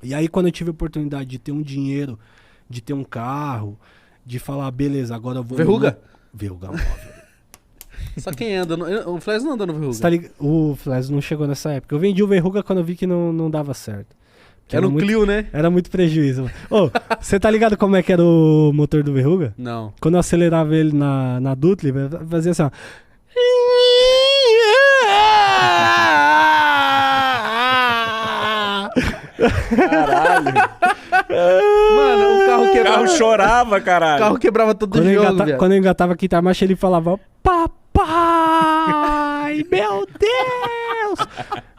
E aí quando eu tive a oportunidade de ter um dinheiro, de ter um carro, de falar, beleza, agora eu vou... Verruga? Verruga móvel. Só quem anda. O Fles não anda no Verruga. O Fles não chegou nessa época. Eu vendi o Verruga quando eu vi que não dava certo. Era um Clio, né? Era muito prejuízo. Ô, você tá ligado como é que era o motor do Verruga? Não. Quando eu acelerava ele na Dutle, fazia assim, ó. Caralho. Mano, o carro O quebrava. carro chorava, O caralho. carro quebrava todo jogo, viado. Quando eu engatava a quinta marcha, ele falava, papai, meu Deus!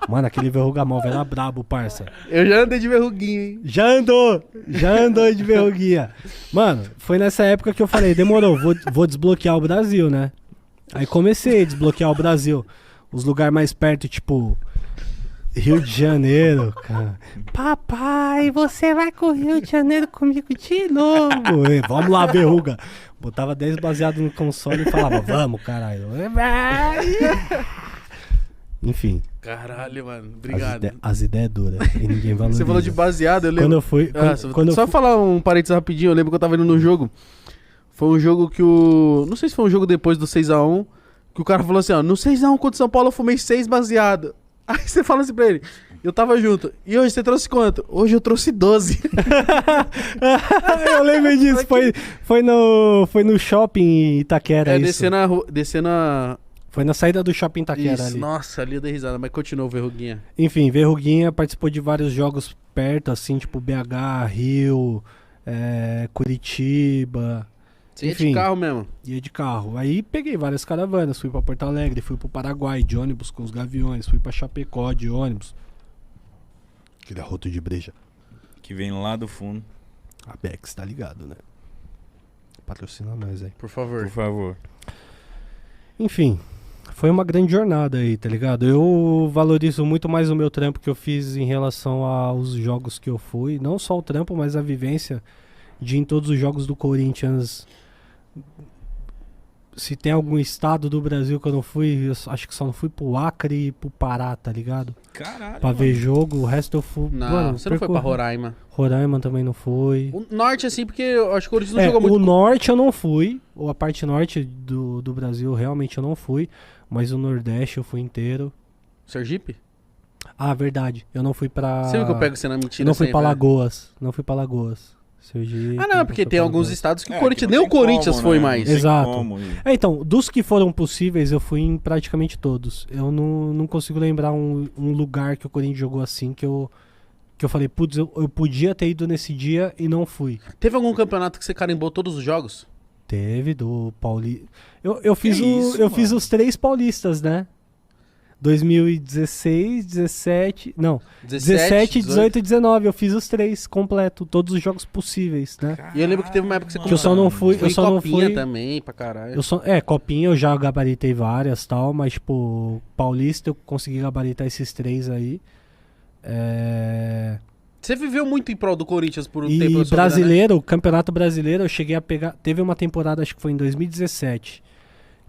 Mano, aquele Verruga móvel era brabo, parça. Eu já andei de verruguinho, hein? Já andou de verruguinha. Mano, foi nessa época que eu falei, demorou, vou desbloquear o Brasil, né? Aí comecei a desbloquear o Brasil. Os lugares mais perto, tipo... Rio de Janeiro, cara. Papai, você vai com o Rio de Janeiro comigo de novo. Ei, vamos lá, Verruga. Botava 10 baseado no console e falava, vamos, caralho. Enfim. Caralho, mano. Obrigado. As ideias duras. E ninguém valoriza. Você falou de baseado, eu lembro. Quando eu fui... Só falar um parênteses rapidinho, eu lembro que eu tava indo no jogo. Foi um jogo que o... Não sei se foi um jogo depois do 6x1, que o cara falou assim, ó, no 6x1 contra o São Paulo eu fumei 6 baseado. Aí você fala assim pra ele, eu tava junto. E hoje você trouxe quanto? Hoje eu trouxe 12. Eu lembro disso. Foi no shopping Itaquera. Isso. Descendo a... Foi na saída do shopping Itaquera Isso, ali. nossa, ali eu dei risada, mas continuou, Verruguinha. Enfim, Verruguinha participou de vários jogos perto, assim, tipo BH, Rio, Curitiba. Você ia Enfim, de carro mesmo? Ia de carro. Aí peguei várias caravanas, fui pra Porto Alegre, fui pro Paraguai de ônibus com os Gaviões, fui pra Chapecó de ônibus. Aquele arroto de breja. Que vem lá do fundo. A Bex, tá ligado, né? Patrocina nós aí. Por favor. Por favor. Enfim, foi uma grande jornada aí, tá ligado? Eu valorizo muito mais o meu trampo que eu fiz em relação aos jogos que eu fui. Não só o trampo, mas a vivência de em todos os jogos do Corinthians. Se tem algum estado do Brasil que eu não fui, eu acho que só não fui pro Acre e pro Pará, tá ligado? Caralho. Pra ver jogo, o resto eu fui... Não, Mano, você não foi pra Roraima. Roraima também não foi. O norte, assim, porque eu acho que o Corinthians não jogou muito. O norte eu não fui, ou a parte norte do Brasil realmente eu não fui, mas o nordeste eu fui inteiro. Sergipe? Ah, verdade, eu não fui pra... Você viu que eu pego você na mentira? Eu não fui sempre, pra né? Lagoas, não fui pra Lagoas. Sergipe, Ah, não, porque fui tem pra alguns Lagoas. estados que o É, Corinthians... que não Nem o tem Corinthians como, foi né? mais. Não tem Exato. como ir. Então, dos que foram possíveis, eu fui em praticamente todos. Eu não consigo lembrar um lugar que o Corinthians jogou assim que eu falei, putz, eu podia ter ido nesse dia e não fui. Teve algum campeonato que você carimbou todos os jogos? Teve, do Paulista. Eu fiz, isso, fiz mano? os 3 paulistas, né? 2016, 17... Não, 17, 18 e 19. Eu fiz os 3 completo, todos os jogos possíveis, né? E eu lembro que teve uma época que você Que eu só não fui... Foi Eu em só não copinha fui... também, pra caralho. Copinha eu já gabaritei várias e tal, mas, tipo, Paulista eu consegui gabaritar esses 3 aí. Você viveu muito em prol do Corinthians por um tempo. E na sua vida, né? brasileiro, o Campeonato Brasileiro, eu cheguei a pegar... Teve uma temporada, acho que foi em 2017,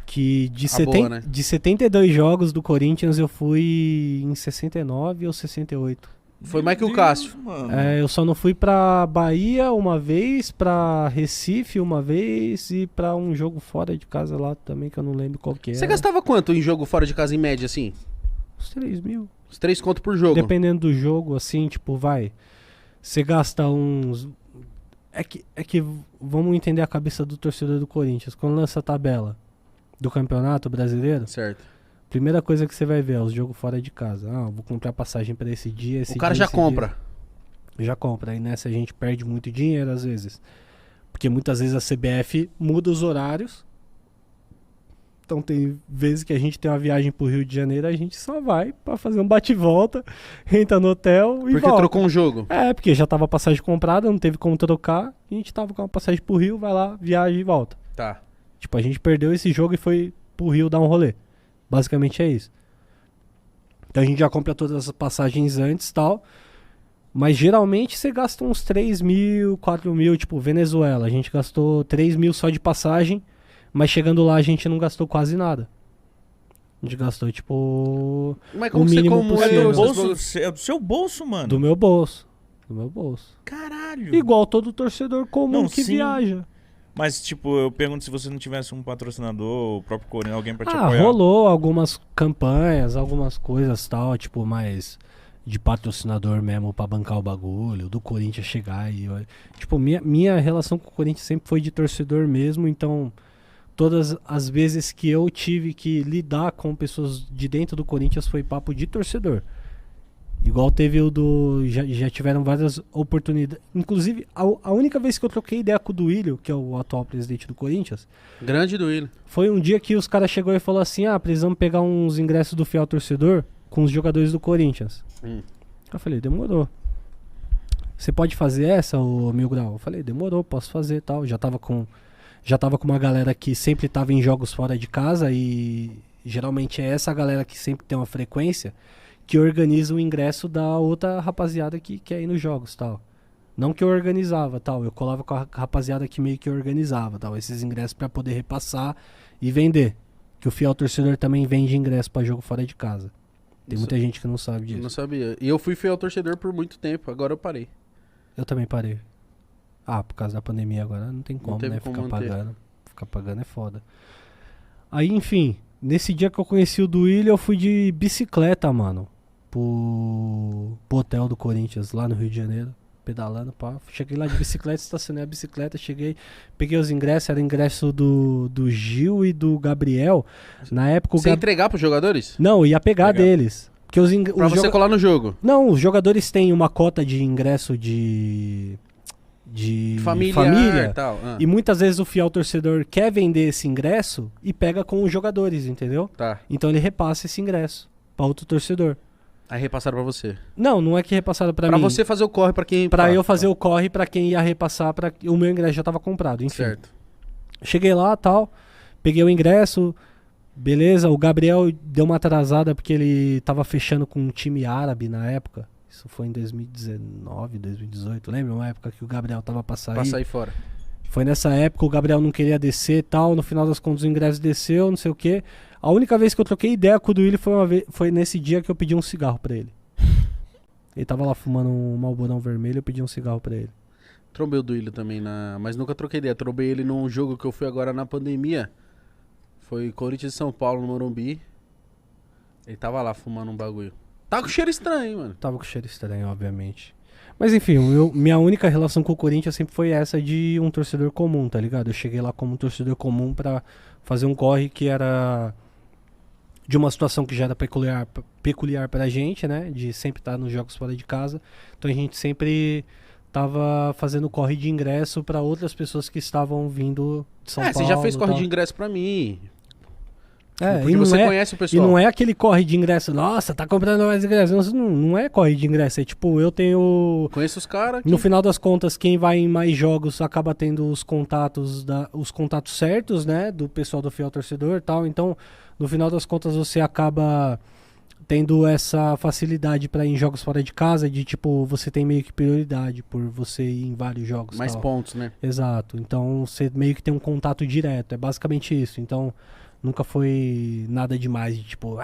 que boa, né? de 72 jogos do Corinthians eu fui em 69 ou 68. Foi mais que o Meu Cássio. Deus, mano. Eu só não fui pra Bahia uma vez, pra Recife uma vez e pra um jogo fora de casa lá também, que eu não lembro qual que era. Você gastava quanto em jogo fora de casa em média, assim? Uns 3 mil. Uns 3 conto por jogo. Dependendo do jogo, assim, tipo, vai. Você gasta uns... É que vamos entender a cabeça do torcedor do Corinthians. Quando lança a tabela do Campeonato Brasileiro, Certo. primeira coisa que você vai ver é os jogos fora de casa. Ah, vou comprar passagem pra esse dia, esse O cara dia, já esse compra. dia. Já compra. Aí nessa a gente perde muito dinheiro às vezes. Porque muitas vezes a CBF muda os horários. Então tem vezes que a gente tem uma viagem pro Rio de Janeiro, a gente só vai pra fazer um bate-volta, entra no hotel e Porque volta. trocou um jogo. Porque já tava a passagem comprada, não teve como trocar. A gente tava com uma passagem pro Rio, vai lá, viaja e volta. Tá. Tipo, a gente perdeu esse jogo e foi pro Rio dar um rolê. Basicamente é isso. Então a gente já compra todas as passagens antes e tal. Mas geralmente você gasta uns 3 mil, 4 mil. Tipo, Venezuela, a gente gastou 3 mil só de passagem. Mas chegando lá a gente não gastou quase nada. A gente gastou, tipo... Mas o como você mínimo como possível. É do eu, bolso, é do seu bolso, mano. Do meu bolso. Do meu bolso. Caralho! Igual todo torcedor comum Não, que sim. viaja. Mas, tipo, eu pergunto se você não tivesse um patrocinador, o próprio Corinthians, alguém pra te Ah, apoiar. rolou algumas campanhas, algumas coisas tal, tipo, mais de patrocinador mesmo pra bancar o bagulho, do Corinthians chegar e... Tipo, minha relação com o Corinthians sempre foi de torcedor mesmo, então todas as vezes que eu tive que lidar com pessoas de dentro do Corinthians foi papo de torcedor. Igual teve o do... Já tiveram várias oportunidades. Inclusive, a única vez que eu troquei ideia com o Duílio, que é o atual presidente do Corinthians, Grande do Willian. foi um dia que os caras chegou e falou assim: ah, precisamos pegar uns ingressos do fiel torcedor com os jogadores do Corinthians. Eu falei, demorou. Você pode fazer essa, ô Mil Grau? Eu falei, demorou, posso fazer e tal. Já tava com uma galera que sempre tava em jogos fora de casa e geralmente é essa galera que sempre tem uma frequência que organiza o ingresso da outra rapaziada que quer ir nos jogos tal. Não que eu organizava tal, eu colava com a rapaziada que meio que organizava tal, esses ingressos pra poder repassar e vender. Que o fiel torcedor também vende ingresso pra jogo fora de casa. Tem muita gente que não sabe Eu disso. não sabia. E eu fui fiel torcedor por muito tempo, agora eu parei. Eu também parei. Ah, por causa da pandemia agora não tem como, teve né? como Ficar manter. pagando. Ficar pagando é foda. Aí, enfim, nesse dia que eu conheci o Duílio, eu fui de bicicleta, mano. Pro hotel do Corinthians, lá no Rio de Janeiro. Pedalando, pá. Cheguei lá de bicicleta, estacionei a bicicleta, cheguei, peguei os ingressos, era ingresso do Gil e do Gabriel. Na época o Você ia entregar pros jogadores? Não, ia pegar Pegar. deles. Porque Pra você colar no jogo. Não, os jogadores têm uma cota de ingresso de Familiar e tal. e muitas vezes o fiel torcedor quer vender esse ingresso e pega com os jogadores, entendeu? Tá. Então ele repassa esse ingresso pra outro torcedor. Aí repassaram pra você. Não é que repassaram pra Pra mim. você fazer o corre pra quem... Pra tá, eu fazer tá. o corre pra quem ia repassar, o meu ingresso já tava comprado, enfim. Certo. Cheguei lá, tal, peguei o ingresso, beleza, o Gabriel deu uma atrasada porque ele tava fechando com um time árabe na época. Isso foi em 2019, 2018, lembra? Uma época que o Gabriel tava pra sair. Pra sair fora. Foi nessa época, o Gabriel não queria descer e tal, no final das contas o ingresso desceu, não sei o quê. A única vez que eu troquei ideia com o Duílio foi nesse dia que eu pedi um cigarro pra ele. Ele tava lá fumando um Marlborão vermelho, eu pedi um cigarro pra ele. Trombei o Duílio também, mas nunca troquei ideia. Trombei ele num jogo que eu fui agora na pandemia. Foi Corinthians e São Paulo no Morumbi. Ele tava lá fumando um bagulho. Tá com cheiro estranho, hein, mano. Tava com cheiro estranho, obviamente. Mas enfim, minha única relação com o Corinthians sempre foi essa de um torcedor comum, tá ligado? Eu cheguei lá como um torcedor comum pra fazer um corre que era de uma situação que já era peculiar pra gente, né? De sempre estar nos jogos fora de casa. Então a gente sempre tava fazendo corre de ingresso pra outras pessoas que estavam vindo de São Paulo. Você já fez e corre tal. de ingresso pra mim. É, Porque e não você é, conhece o e pessoal. não é aquele corre de ingresso, nossa, tá comprando mais ingresso. Não é corre de ingresso, é tipo, eu tenho... Conheço os caras. No final das contas, quem vai em mais jogos acaba tendo os contatos certos, né? Do pessoal do fiel torcedor e tal. Então, no final das contas, você acaba tendo essa facilidade pra ir em jogos fora de casa, de tipo, você tem meio que prioridade por você ir em vários jogos. Mais tal. pontos, né? Exato. Então, você meio que tem um contato direto. É basicamente isso. Então, nunca foi nada demais de tipo,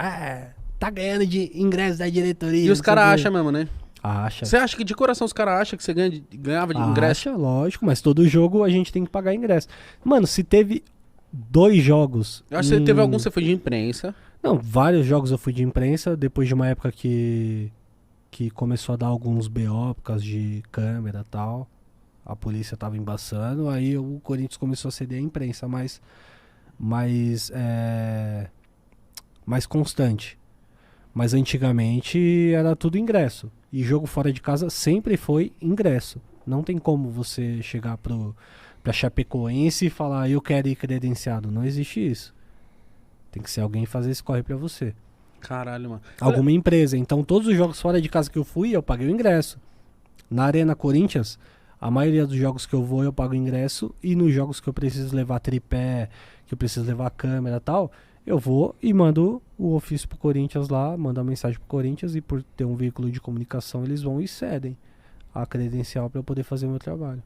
tá ganhando de ingresso da diretoria. E os caras acham mesmo, né? Acha. Você acha que de coração os caras acham que você ganhava de ingresso? Acha, lógico, mas todo jogo a gente tem que pagar ingresso. Mano, se teve 2 jogos... Eu acho que você teve algum, você foi de imprensa. Não, vários jogos eu fui de imprensa, depois de uma época que começou a dar alguns BO por causa de câmera e tal. A polícia tava embaçando, aí o Corinthians começou a ceder a imprensa mais constante. Mas antigamente era tudo ingresso. E jogo fora de casa sempre foi ingresso. Não tem como você chegar pra Chapecoense e falar, eu quero ir credenciado. Não existe isso. Tem que ser alguém fazer esse corre pra você. Caralho, mano. Alguma empresa. Então todos os jogos fora de casa que eu fui, eu paguei o ingresso. Na Arena Corinthians, a maioria dos jogos que eu vou, eu pago o ingresso. E nos jogos que eu preciso levar tripé, que eu preciso levar câmera e tal, eu vou e mando o ofício pro Corinthians lá, mando a mensagem pro Corinthians e por ter um veículo de comunicação, eles vão e cedem a credencial pra eu poder fazer o meu trabalho.